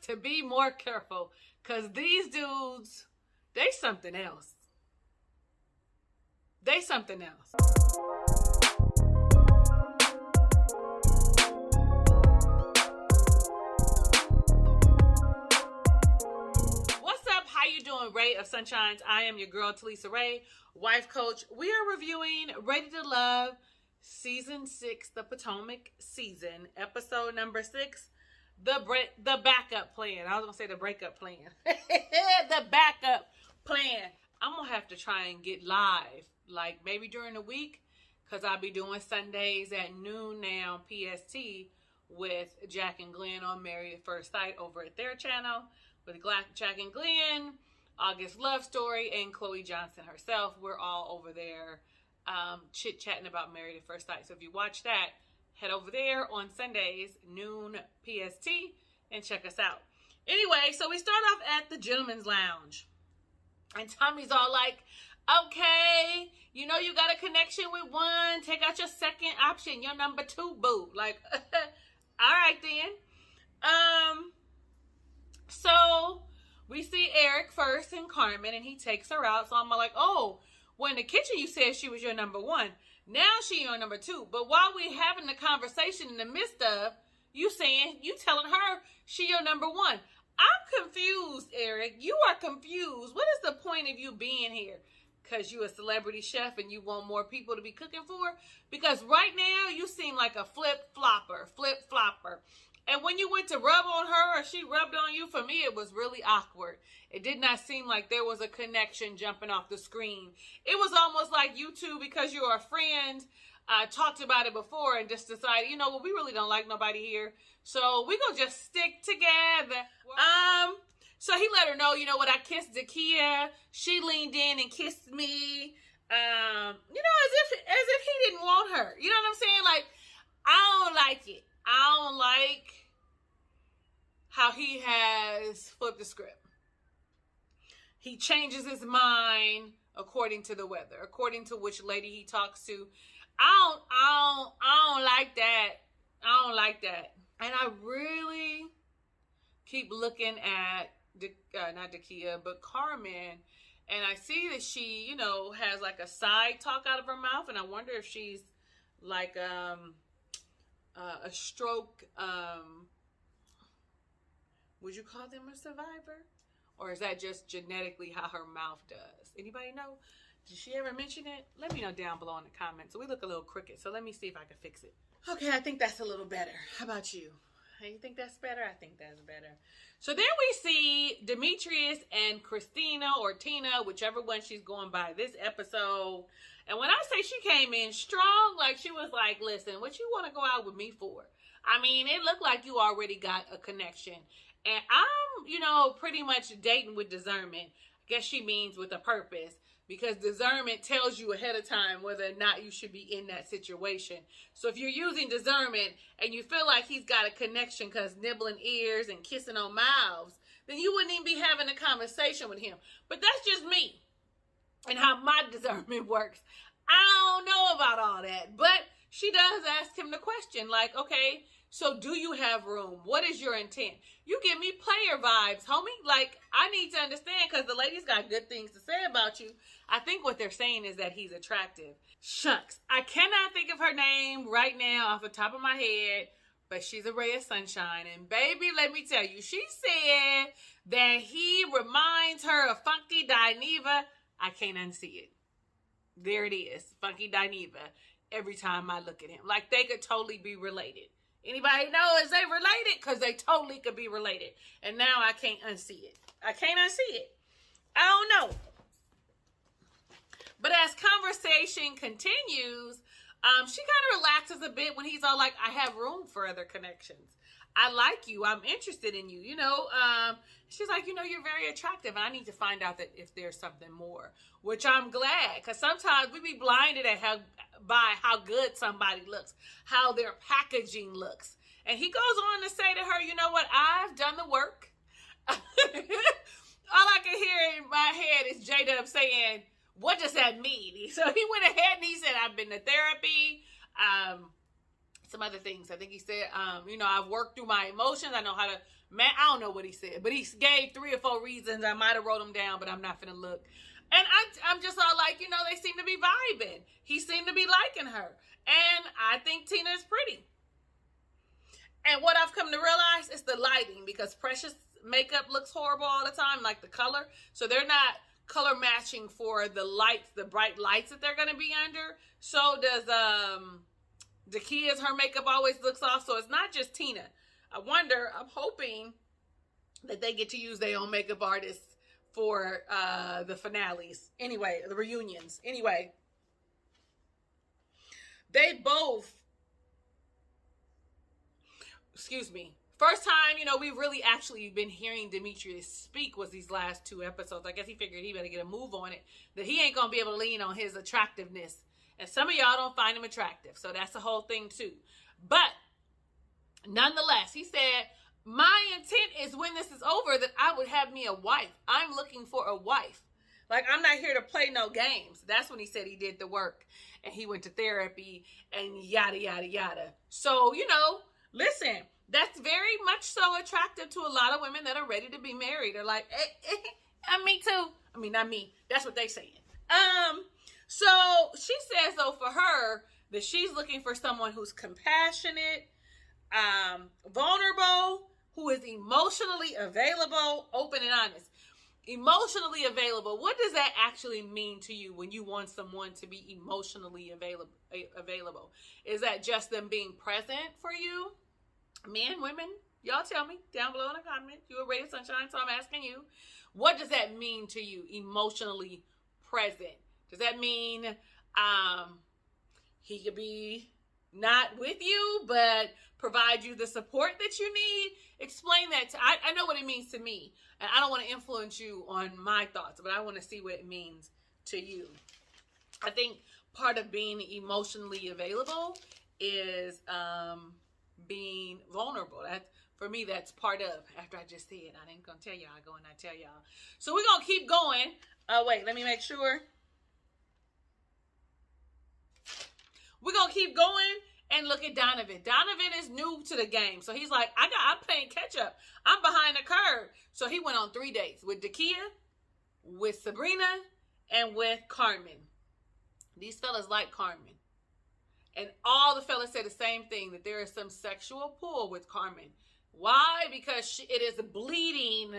to be more careful, because these dudes, they something else. They something else. What's up? How you doing, Ray of Sunshines? I am your girl, Talisa Ray, wife coach. We are reviewing Ready to Love Season 6, the Potomac season, episode number 6, the backup plan. I was going to say the breakup plan. The backup plan. I'm going to have to try and get live, like maybe during the week, because I'll be doing Sundays at noon now, PST, with Jack and Glenn on Married at First Sight over at their channel, with Jack and Glenn, August Love Story, and Chloe Johnson herself. We're all over there chit-chatting about Married at First Sight. So if you watch that, head over there on Sundays, noon PST, and check us out. Anyway, so we start off at the Gentleman's Lounge. And Tommy's all like, okay, you know you got a connection with one. Take out your second option, your number 2, boo. Like, all right then. So we see Eric first and Carmen, and he takes her out. So I'm like, oh, well, in the kitchen you said she was your number 1. Now she your number 2. But while we having the conversation in the midst of you telling her she your number 1. I'm confused, Eric. You are confused. What is the point of you being here? Because you a celebrity chef and you want more people to be cooking for? Because right now you seem like a flip-flopper. And when you went to rub on her or she rubbed on you, for me, it was really awkward. It did not seem like there was a connection jumping off the screen. It was almost like you two, because you're a friend, talked about it before and just decided, you know what, we really don't like nobody here. So we're going to just stick together. So he let her know, you know what, I kissed Jakia. She leaned in and kissed me. You know, as if he didn't want her. You know what I'm saying? Like, I don't like it. I don't like how he has flipped the script. He changes his mind according to the weather, according to which lady he talks to. I don't like that. I don't like that. And I really keep looking at not Jakia, but Carmen, and I see that she, you know, has like a side talk out of her mouth, and I wonder if she's like a stroke, would you call them a survivor? Or is that just genetically how her mouth does? Anybody know? Did she ever mention it? Let me know down below in the comments. So we look a little crooked, so let me see if I can fix it. Okay, I think that's a little better. How about you? You think that's better? I think that's better. So then we see Demetrius and Christina or Tina, whichever one she's going by this episode. And when I say she came in strong, like she was like, listen, what you want to go out with me for? I mean, it looked like you already got a connection. And I'm, you know, pretty much dating with discernment. I guess she means with a purpose. Because discernment tells you ahead of time whether or not you should be in that situation. So if you're using discernment and you feel like he's got a connection because nibbling ears and kissing on mouths, then you wouldn't even be having a conversation with him. But that's just me and how my discernment works. I don't know about all that. But she does ask him the question like, okay, so do you have room? What is your intent? You give me player vibes, homie. Like, I need to understand because the ladies got good things to say about you. I think what they're saying is that he's attractive. Shucks. I cannot think of her name right now off the top of my head, but she's a ray of sunshine. And baby, let me tell you, she said that he reminds her of Funky Dineva. I can't unsee it. There it is. Funky Dineva. Every time I look at him. Like, they could totally be related. Anybody know, is they related? Because they totally could be related. And now I can't unsee it. I can't unsee it. I don't know. But as conversation continues, she kind of relaxes a bit when he's all like, I have room for other connections. I like you. I'm interested in you. You know, she's like, you know, you're very attractive. And I need to find out that if there's something more, which I'm glad. Because sometimes we be blinded at by how good somebody looks, how their packaging looks. And he goes on to say to her, you know what? I've done the work. All I can hear in my head is J-Dub saying, what does that mean? So he went ahead and he said, I've been to therapy. some other things. I think he said, I've worked through my emotions. I know how to, I don't know what he said, but he gave 3 or 4 reasons. I might have wrote them down, but I'm not finna look. And I'm just all like, they seem to be vibing. He seemed to be liking her. And I think Tina is pretty. And what I've come to realize is the lighting, because Precious makeup looks horrible all the time, like the color. So they're not color matching for the lights, the bright lights that they're going to be under. So does Jakia's, her makeup always looks off. So it's not just Tina. I'm hoping that they get to use their own makeup artists for the finales. Anyway, the reunions. Anyway, they both, first time, we've really actually been hearing Demetrius speak was these last 2 episodes. I guess he figured he better get a move on it, that he ain't going to be able to lean on his attractiveness. And some of y'all don't find him attractive. So that's the whole thing too. But nonetheless, he said, my intent is when this is over that I would have me a wife. I'm looking for a wife. Like, I'm not here to play no games. That's when he said he did the work and he went to therapy and yada, yada, yada. So, listen, that's very much so attractive to a lot of women that are ready to be married. They're like, me too. I mean, not me. That's what they saying. So she says, though, for her, that she's looking for someone who's compassionate, vulnerable, who is emotionally available, open and honest. Emotionally available. What does that actually mean to you when you want someone to be emotionally available? Is that just them being present for you? Men, women, y'all tell me down below in the comments. You are Radio Sunshine, so I'm asking you. What does that mean to you, emotionally present? Does that mean he could be not with you, but provide you the support that you need? Explain that. I know what it means to me, and I don't want to influence you on my thoughts, but I want to see what it means to you. I think part of being emotionally available is being vulnerable. For me, that's part of, after I just said, I ain't gonna tell y'all, I go and I tell y'all. So we're gonna keep going. Wait, let me make sure. We're gonna keep going and look at Donovan. Donovan is new to the game. So he's like, I'm playing catch up. I'm behind the curve. So he went on 3 dates with Jakia, with Sabrina, and with Carmen. These fellas like Carmen. And all the fellas said the same thing, that there is some sexual pull with Carmen. Why? Because it is bleeding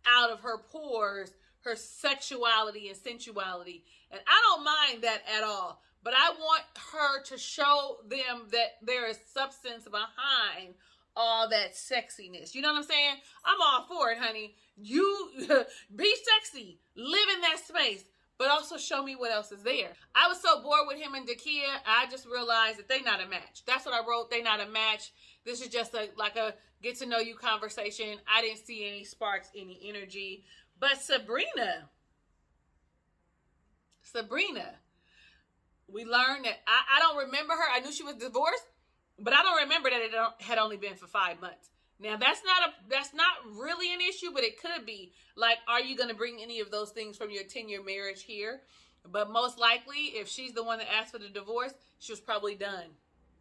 out of her pores, her sexuality and sensuality. And I don't mind that at all. But I want her to show them that there is substance behind all that sexiness. You know what I'm saying? I'm all for it, honey. You be sexy. Live in that space. But also show me what else is there. I was so bored with him and Jakia, I just realized that they not a match. That's what I wrote. They not a match. This is just like a get to know you conversation. I didn't see any sparks, any energy. But Sabrina, we learned that I don't remember her. I knew she was divorced, but I don't remember that it had only been for 5 months. Now that's not really an issue, but it could be. Like, are you going to bring any of those things from your 10-year marriage here? But most likely, if she's the one that asked for the divorce, she was probably done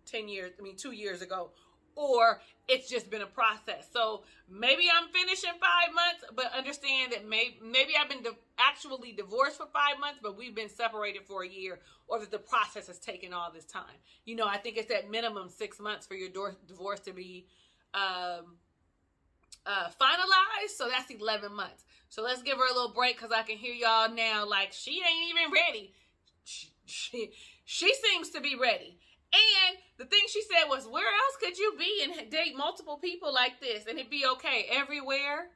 2 years ago. Or it's just been a process. So maybe I'm finished in 5 months, but understand that maybe I've been actually divorced for 5 months, but we've been separated for a year, or that the process has taken all this time. I think it's at minimum 6 months for your divorce to be finalized. So that's 11 months. So let's give her a little break, because I can hear y'all now like she ain't even ready. She seems to be ready. And the thing she said was, where else could you be and date multiple people like this and it'd be okay? Everywhere.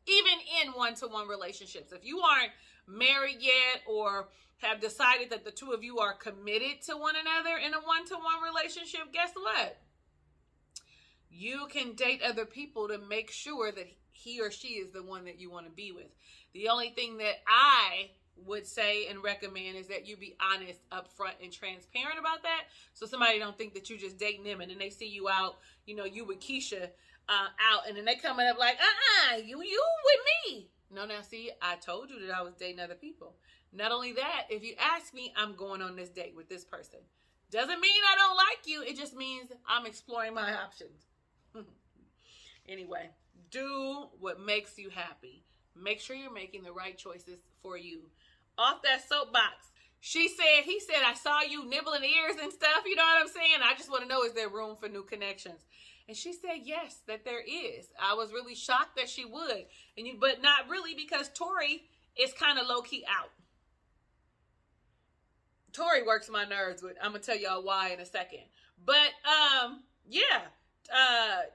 Even in one-to-one relationships. If you aren't married yet, or have decided that the two of you are committed to one another in a one-to-one relationship, guess what? You can date other people to make sure that he or she is the one that you want to be with. The only thing that I would say and recommend is that you be honest, upfront, and transparent about that, so somebody don't think that you just dating them and then they see you out, you with Keisha out, and then they coming up like, you with me. No, now see, I told you that I was dating other people. Not only that, if you ask me, I'm going on this date with this person. Doesn't mean I don't like you. It just means I'm exploring my options. Anyway, do what makes you happy. Make sure you're making the right choices for you. Off that soapbox. He said, I saw you nibbling ears and stuff. You know what I'm saying? I just want to know, is there room for new connections? And she said, yes, that there is. I was really shocked that she would. But not really, because Torri is kind of low-key out. Torri works my nerves. I'm going to tell y'all why in a second. But,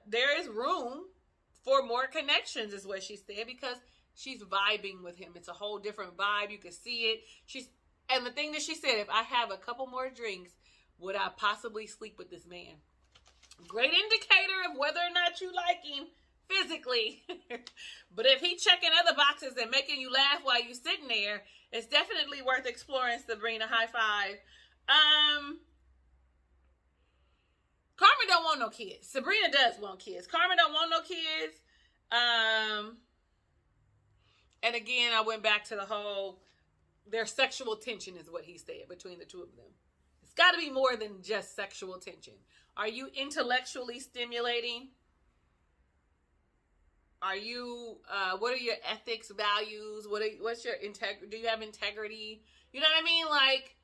there is room for more connections, is what she said, because she's vibing with him. It's a whole different vibe. You can see it. And the thing that she said, if I have a couple more drinks, would I possibly sleep with this man? Great indicator of whether or not you like him physically. But if he checking other boxes and making you laugh while you sitting there, it's definitely worth exploring, Sabrina. High five. Carmen don't want no kids. Sabrina does want kids. Carmen don't want no kids. And again, I went back to the whole, their sexual tension is what he said between the two of them. It's got to be more than just sexual tension. Are you intellectually stimulating? Are you, what are your ethics, values? What's your integrity? Do you have integrity? You know what I mean? Like,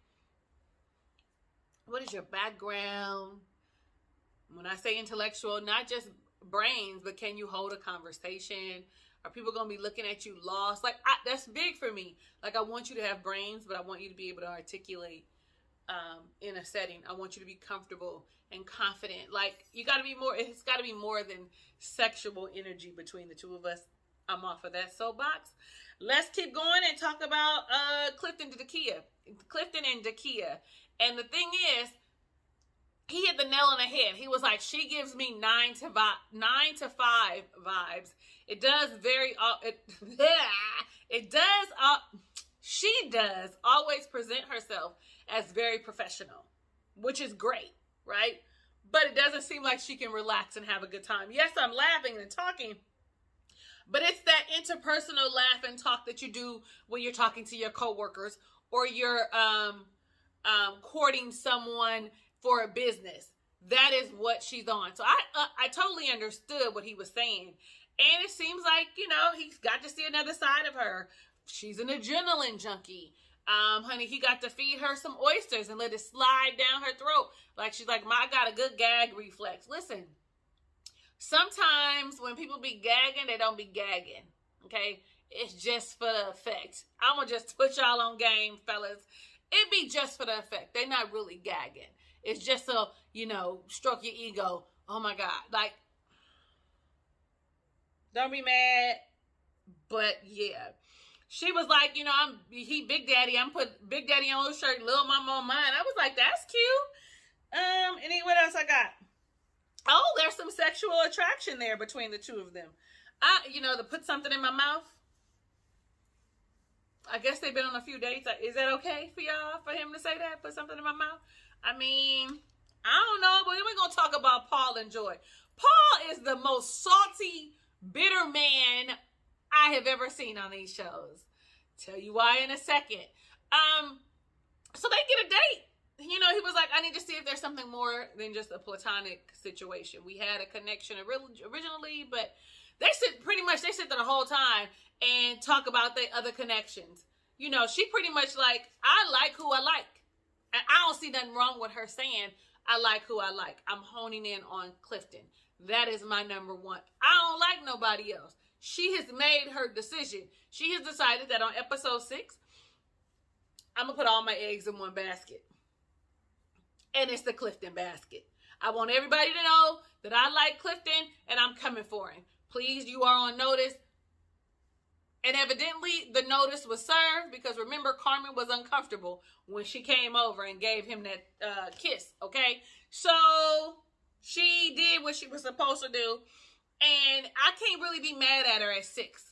what is your background? When I say intellectual, not just brains, but can you hold a conversation? Are people going to be looking at you lost? Like, that's big for me. Like, I want you to have brains, but I want you to be able to articulate in a setting. I want you to be comfortable and confident. Like, it's got to be more than sexual energy between the two of us. I'm off of that soapbox. Let's keep going and talk about Clifton and Jakia. And the thing is, he hit the nail on the head. He was like, she gives me 9 to 5 vibes. It does she does always present herself as very professional, which is great, right? But it doesn't seem like she can relax and have a good time. Yes, I'm laughing and talking, but it's that interpersonal laugh and talk that you do when you're talking to your coworkers or you're courting someone for a business. That is what she's on. So I totally understood what he was saying. And it seems like, he's got to see another side of her. She's an adrenaline junkie. Honey, he got to feed her some oysters and let it slide down her throat. Like, she's like, I got a good gag reflex. Listen, sometimes when people be gagging, they don't be gagging. Okay? It's just for the effect. I'm going to just put y'all on game, fellas. It be just for the effect. They're not really gagging. It's just so, stroke your ego. Oh my God. Like, don't be mad. But yeah. She was like, he Big Daddy. I'm put Big Daddy on his shirt, Little Mama on mine. I was like, that's cute. And what else I got? Oh, there's some sexual attraction there between the two of them. To put something in my mouth. I guess they've been on a few dates. Is that okay for y'all, for him to say that? Put something in my mouth? I mean, I don't know, but we're going to talk about Paul and Joy. Paul is the most salty, bitter man I have ever seen on these shows. Tell you why in a second. So they get a date. He was like, I need to see if there's something more than just a platonic situation. We had a connection originally, but they sit there the whole time and talk about their other connections. She pretty much like, I like who I like. And I don't see nothing wrong with her saying, I like who I like. I'm honing in on Clifton. That is my number one. I don't like nobody else. She has made her decision. She has decided that on episode 6, I'm going to put all my eggs in one basket. And it's the Clifton basket. I want everybody to know that I like Clifton and I'm coming for him. Please, you are on notice. And evidently, the notice was served because remember, Carmen was uncomfortable when she came over and gave him that kiss, okay? So, she did what she was supposed to do. And I can't really be mad at her at 6.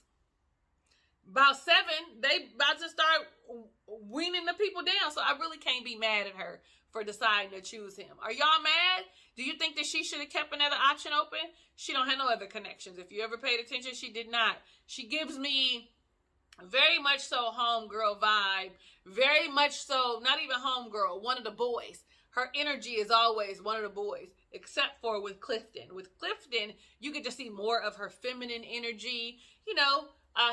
About 7, they about to start weaning the people down. So, I really can't be mad at her for deciding to choose him. Are y'all mad? Do you think that she should have kept another option open? She don't have no other connections. If you ever paid attention, she did not. She gives me very much so homegirl vibe. Very much so, not even homegirl, one of the boys. her energy is always one of the boys, except for with Clifton. With Clifton, you get to see more of her feminine energy. You know,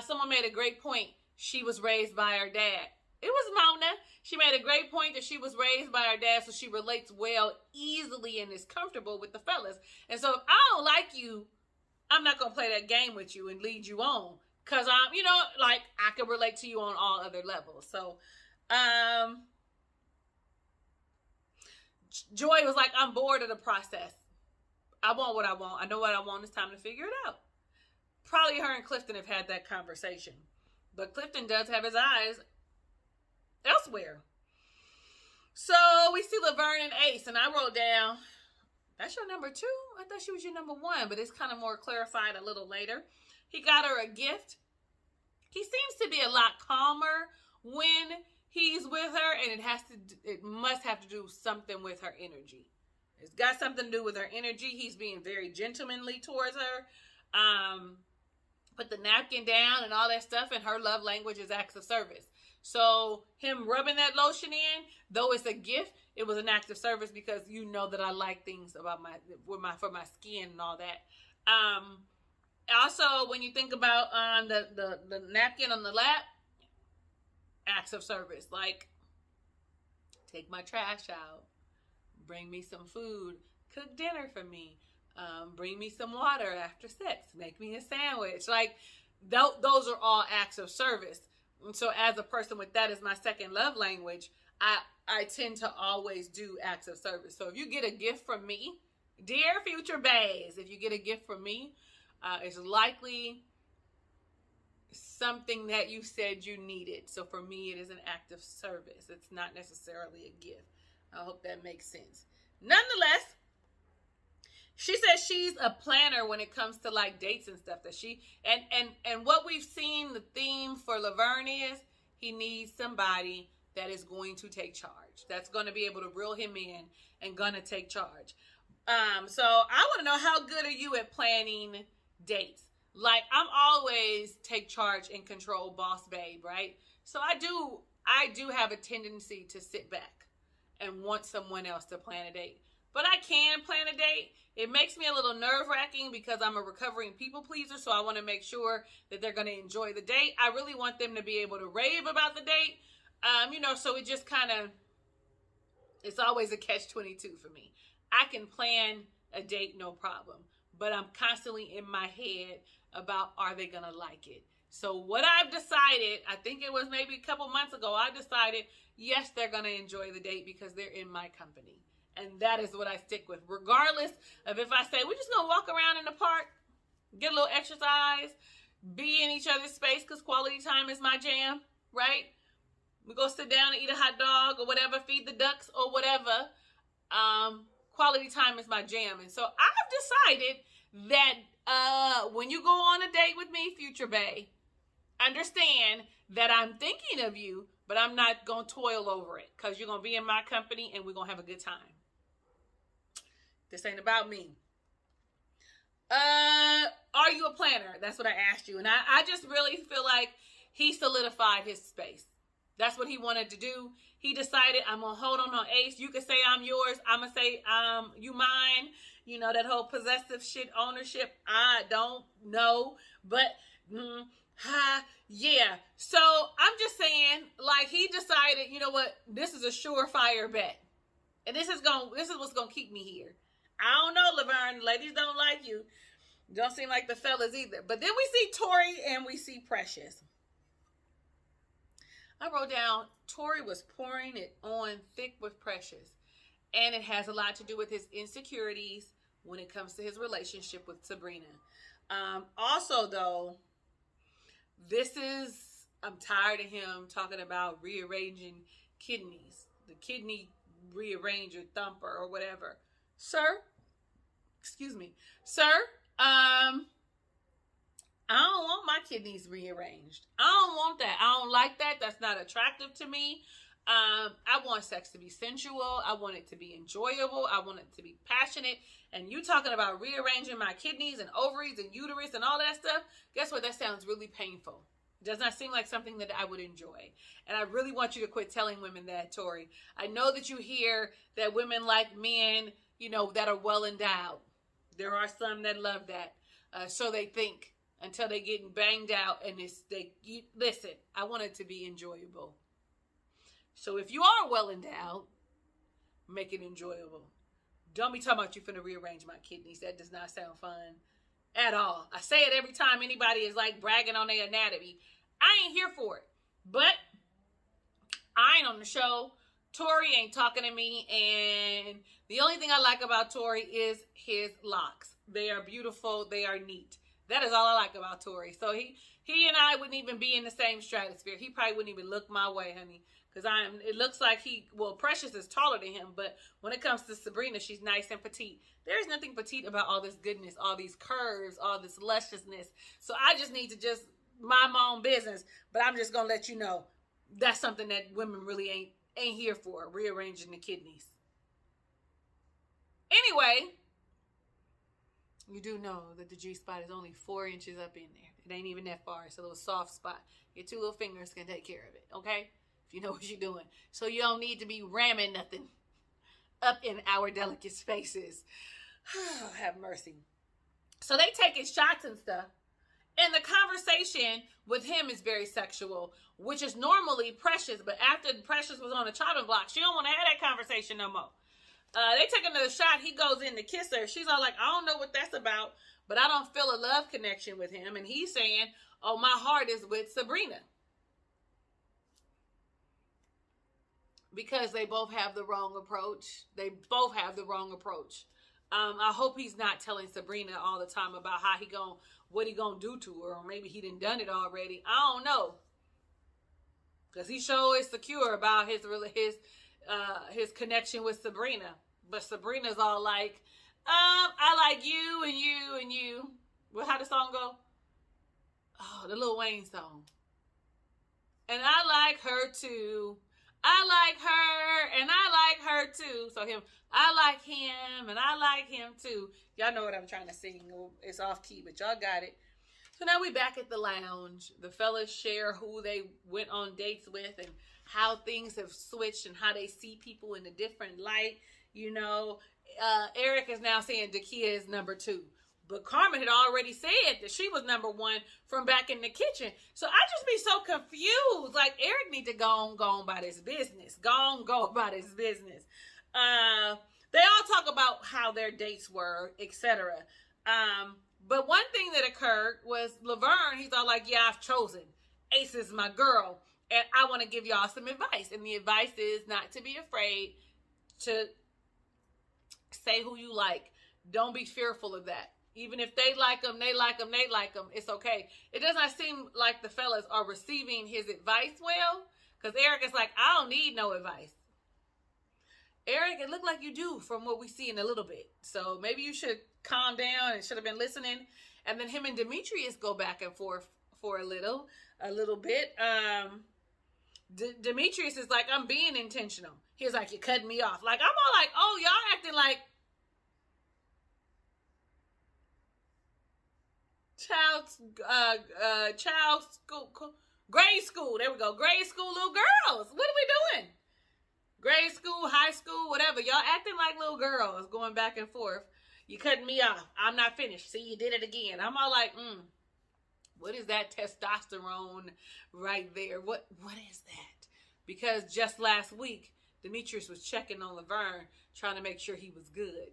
someone made a great point. She was raised by her dad. It was Mona. She made a great point that she was raised by her dad, so she relates well, easily, and is comfortable with the fellas. And so if I don't like you, I'm not going to play that game with you and lead you on. Because I'm, you know, like, I can relate to you on all other levels. So, Joy was like, I'm bored of the process. I want what I want. I know what I want. It's time to figure it out. Probably her and Clifton have had that conversation. But Clifton does have his eyes elsewhere. So we see Laverne and Ace, and I wrote down, that's your number 2? I thought she was your number 1, but it's kind of more clarified a little later. He got her a gift. He seems to be a lot calmer when he's with her, and it must have to do something with her energy. It's got something to do with her energy. He's being very gentlemanly towards her. Put the napkin down and all that stuff, and her love language is acts of service. So him rubbing that lotion in, though it's a gift, it was an act of service because you know that I like things about for my skin and all that. Also, when you think about the napkin on the lap, acts of service, like take my trash out, bring me some food, cook dinner for me, bring me some water after sex, make me a sandwich. Like those are all acts of service. And so as a person with that as my second love language, I tend to always do acts of service. So if you get a gift from me, dear future baes, if you get a gift from me, it's likely something that you said you needed. So for me, it is an act of service. It's not necessarily a gift. I hope that makes sense. Nonetheless, she says she's a planner when it comes to like dates and stuff. That she and what we've seen, the theme for Laverne is he needs somebody that is going to take charge. That's going to be able to reel him in and gonna take charge. So I want to know, how good are you at planning dates? Like, I'm always take charge and control boss babe, right? So I do have a tendency to sit back and want someone else to plan a date. But I can plan a date. It makes me a little nerve-wracking because I'm a recovering people pleaser, so I want to make sure that they're going to enjoy the date. I really want them to be able to rave about the date. So it just kind of, it's always a catch-22 for me. I can plan a date, no problem. But I'm constantly in my head about, are they going to like it? So what I've decided, I think it was maybe a couple months ago, I decided, yes, they're going to enjoy the date because they're in my company. And that is what I stick with. Regardless of if I say, we're just going to walk around in the park, get a little exercise, be in each other's space because quality time is my jam, right? We go sit down and eat a hot dog or whatever, feed the ducks or whatever. Quality time is my jam. And so I've decided that when you go on a date with me, future bae, understand that I'm thinking of you, but I'm not going to toil over it because you're going to be in my company and we're going to have a good time. This ain't about me. Are you a planner? That's what I asked you. And I just really feel like he solidified his space. That's what he wanted to do. He decided, I'm going to hold on Ace. You can say I'm yours. I'm going to say you mine. You know, that whole possessive shit, ownership. I don't know. But, yeah. So, I'm just saying, like, he decided, you know what? This is a surefire bet. And this is what's going to keep me here. I don't know, Laverne. Ladies don't like you. Don't seem like the fellas either. But then we see Torri and we see Precious. I wrote down, Torri was pouring it on thick with Precious. And it has a lot to do with his insecurities when it comes to his relationship with Sabrina. Also, though, I'm tired of him talking about rearranging kidneys. The kidney rearranger thumper or whatever. Sir, I don't want my kidneys rearranged. I don't want that. I don't like that. That's not attractive to me. I want sex to be sensual. I want it to be enjoyable. I want it to be passionate. And you talking about rearranging my kidneys and ovaries and uterus and all that stuff, guess what? That sounds really painful. Does not seem like something that I would enjoy. And I really want you to quit telling women that, Torri. I know that you hear that women like men, you know, that are well endowed. There are some that love that. So they think until they getting banged out. And listen, I want it to be enjoyable. So if you are well endowed, make it enjoyable. Don't be talking about you finna rearrange my kidneys. That does not sound fun at all. I say it every time anybody is like bragging on their anatomy. I ain't here for it. But I ain't on the show. Torri ain't talking to me. And the only thing I like about Torri is his locks. They are beautiful. They are neat. That is all I like about Torri. So he and I wouldn't even be in the same stratosphere. He probably wouldn't even look my way, honey. Because it looks like Precious is taller than him. But when it comes to Sabrina, she's nice and petite. There's nothing petite about all this goodness, all these curves, all this lusciousness. So I just need to just mind my own business. But I'm just going to let you know, that's something that women really ain't here for, rearranging the kidneys. Anyway, you do know that the G-spot is only 4 inches up in there. It ain't even that far. It's a little soft spot. Your 2 little fingers can take care of it, okay? If you know what you're doing. So you don't need to be ramming nothing up in our delicate spaces. Have mercy. So they taking shots and stuff. And the conversation with him is very sexual, which is normally Precious. But after Precious was on the chopping block, she don't want to have that conversation no more. They take another shot. He goes in to kiss her. She's all like, I don't know what that's about, but I don't feel a love connection with him. And he's saying, oh, my heart is with Sabrina. Because they both have the wrong approach. They both have the wrong approach. I hope he's not telling Sabrina all the time about what he gonna do to her, or maybe he done it already. I don't know, because he sure is secure about his connection with Sabrina. But Sabrina's all like, I like you and you and you. Well, how the song go? Oh, the Lil Wayne song. And I like her too. I like her, and I like her too. So I like him, and I like him too. Y'all know what I'm trying to sing. It's off key, but y'all got it. So now we back at the lounge. The fellas share who they went on dates with and how things have switched and how they see people in a different light. You know, Eric is now saying Jakia is number 2. But Carmen had already said that she was number 1 from back in the kitchen. So I just be so confused. Like, Eric need to go on about his business. Go about his business. They all talk about how their dates were, etc. But one thing that occurred was Laverne, he's all like, yeah, I've chosen. Ace is my girl. And I want to give y'all some advice. And the advice is not to be afraid to say who you like. Don't be fearful of that. Even if they like them, they like them, they like them, it's okay. It does not seem like the fellas are receiving his advice well. Because Eric is like, I don't need no advice. Eric, it looked like you do from what we see in a little bit. So maybe you should calm down and should have been listening. And then him and Demetrius go back and forth for a little bit. Demetrius is like, I'm being intentional. He's like, you're cutting me off. Like, I'm all like, oh, y'all acting like child school, grade school. There we go. Grade school little girls. What are we doing? Grade school, high school, whatever. Y'all acting like little girls going back and forth. You cutting me off. I'm not finished. See, you did it again. I'm all like, what is that testosterone right there? What is that? Because just last week, Demetrius was checking on Laverne, trying to make sure he was good.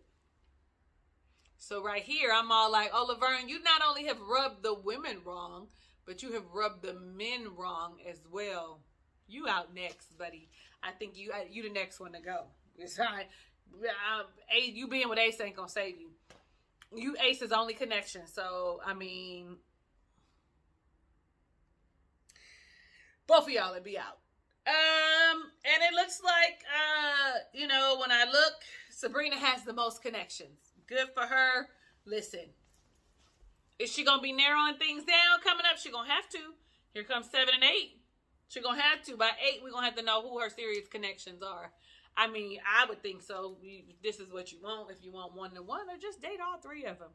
So right here, I'm all like, oh, Laverne, you not only have rubbed the women wrong, but you have rubbed the men wrong as well. You out next, buddy. I think you the next one to go. It's all right. You being with Ace ain't gonna save you. You Ace's only connection. So, I mean, both of y'all will be out. And it looks like, when I look, Sabrina has the most connections. Good for her. Listen, is she going to be narrowing things down coming up? She going to have to. Here comes 7 and 8. She going to have to. By 8, we're going to have to know who her serious connections are. I mean, I would think so. This is what you want. If you want 1-1, or just date all 3 of them.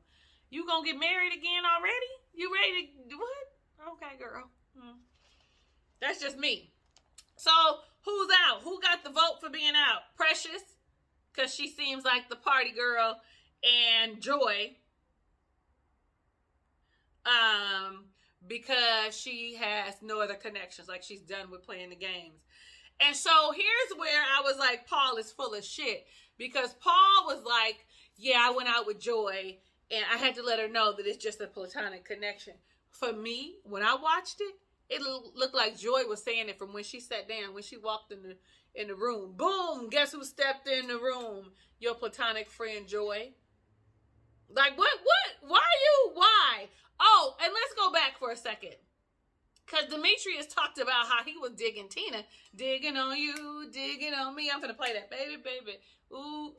You going to get married again already? You ready to do what? Okay, girl. That's just me. So, who's out? Who got the vote for being out? Precious, because she seems like the party girl, and Joy, because she has no other connections. Like, she's done with playing the games. And so here's where I was like, Paul is full of shit. Because Paul was like, yeah, I went out with Joy, and I had to let her know that it's just a platonic connection. For me, when I watched it, it looked like Joy was saying it from when she sat down, when she walked in the room. Boom! Guess who stepped in the room? Your platonic friend Joy. Like, what? Why? Oh, and let's go back for a second. Because Demetrius talked about how he was digging Tina. Digging on you, digging on me. I'm going to play that. Baby, baby. Ooh.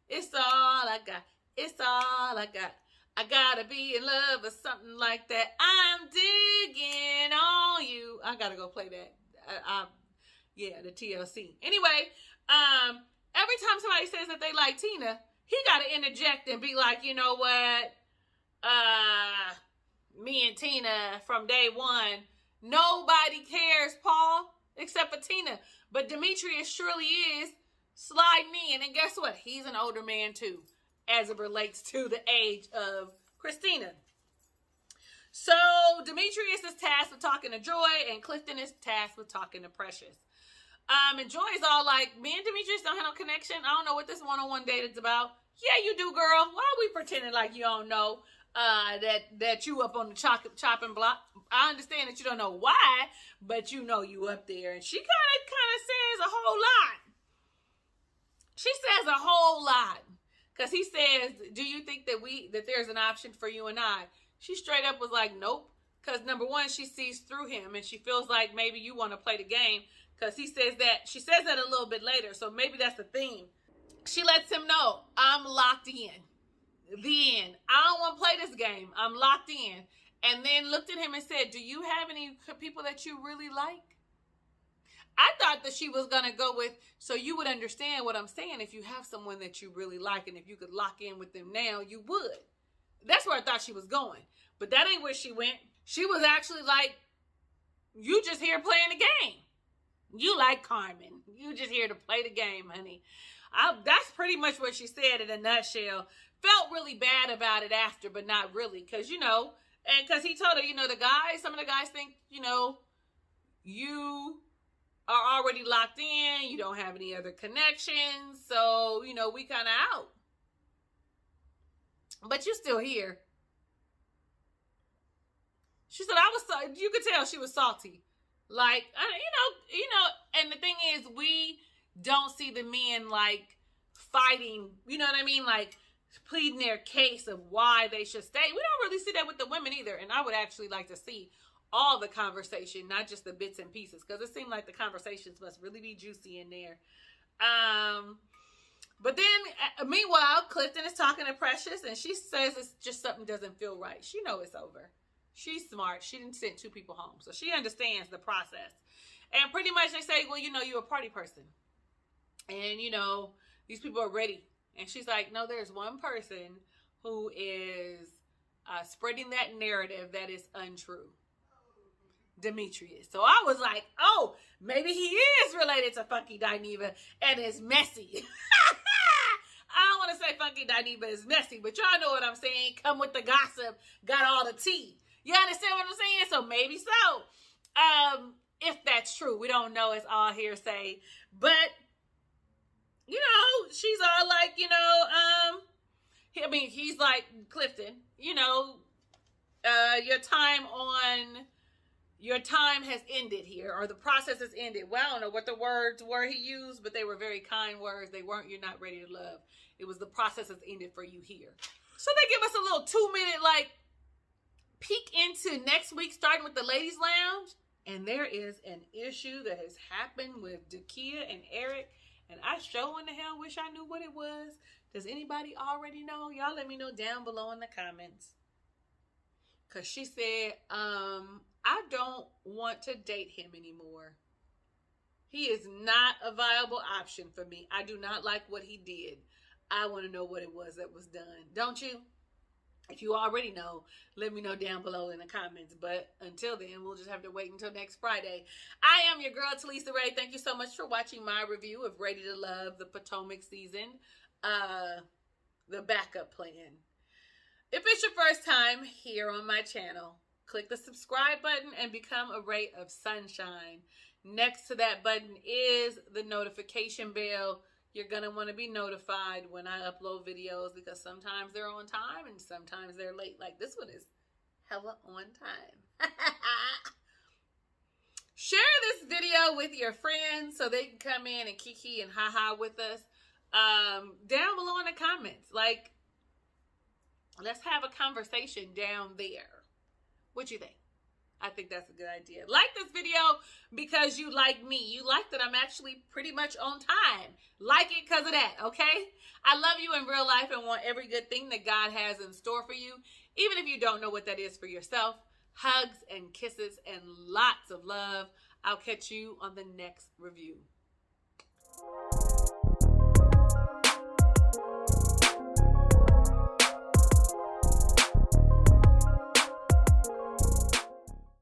It's all I got. It's all I got. I gotta be in love or something like that. I'm digging on you. I gotta go play that. Yeah, the TLC. Anyway, every time somebody says that they like Tina, he gotta interject and be like, you know what? Me and Tina from day one, nobody cares, Paul, except for Tina. But Demetrius surely is sliding in. And guess what? He's an older man too, as it relates to the age of Christina. So Demetrius is tasked with talking to Joy, and Clifton is tasked with talking to Precious. And Joy is all like, me and Demetrius don't have no connection. I don't know what this one-on-one date is about. Yeah, you do, girl. Why are we pretending like you don't know that you up on the chopping block? I understand that you don't know why, but you know you up there. And she kind of says a whole lot. She says a whole lot. Because he says, do you think that there's an option for you and I? She straight up was like, nope. Because number one, she sees through him, and she feels like maybe you want to play the game. Because she says that a little bit later. So maybe that's the theme. She lets him know, I'm locked in. The end. I don't want to play this game. I'm locked in. And then looked at him and said, do you have any people that you really like? I thought that she was going to go with, so you would understand what I'm saying. If you have someone that you really like, and if you could lock in with them now, you would. That's where I thought she was going. But that ain't where she went. She was actually like, you just here playing the game. You like Carmen. You just here to play the game, honey. That's pretty much what she said in a nutshell. Felt really bad about it after, but not really. Because, and because he told her, some of the guys think, you are already locked in. You don't have any other connections. So, we kind of out. But you still here. She said, you could tell she was salty. Like, and the thing is, we don't see the men, like, fighting, you know what I mean? Like, pleading their case of why they should stay. We don't really see that with the women either. And I would actually like to see all the conversation, not just the bits and pieces, because it seemed like the conversations must really be juicy in there. But then, meanwhile, Clifton is talking to Precious, and she says it's just something doesn't feel right. She knows it's over. She's smart. She didn't send two people home, so she understands the process. And pretty much they say, well, you're a party person, and these people are ready. And she's like, no, there's one person who is spreading that narrative that is untrue. Demetrius. So I was like, oh, maybe he is related to Funky Dineva and is messy. I don't want to say Funky Dineva is messy, but y'all know what I'm saying. Come with the gossip, got all the tea. You understand what I'm saying? So maybe so. If that's true, we don't know. It's all hearsay. But, she's all like, he's like, Clifton, your time has ended here, or the process has ended. Well, I don't know what the words were he used, but they were very kind words. They weren't, you're not ready to love. It was the process has ended for you here. So they give us a little 2-minute, peek into next week, starting with the ladies' lounge. And there is an issue that has happened with Jakia and Eric. And I sure in the hell wish I knew what it was. Does anybody already know? Y'all let me know down below in the comments. Because she said, I don't want to date him anymore. He is not a viable option for me. I do not like what he did. I want to know what it was that was done. Don't you? If you already know, let me know down below in the comments. But until then, we'll just have to wait until next Friday. I am your girl, Talisa Ray. Thank you so much for watching my review of Ready to Love, the Potomac season, the backup plan. If it's your first time here on my channel, click the subscribe button and become a ray of sunshine. Next to that button is the notification bell. You're going to want to be notified when I upload videos because sometimes they're on time and sometimes they're late. Like this one is hella on time. Share this video with your friends so they can come in and kiki and haha with us. Down below in the comments. Like, let's have a conversation down there. What you think? I think that's a good idea. Like this video because you like me. You like that I'm actually pretty much on time. Like it because of that, okay? I love you in real life and want every good thing that God has in store for you. Even if you don't know what that is for yourself. Hugs and kisses and lots of love. I'll catch you on the next review.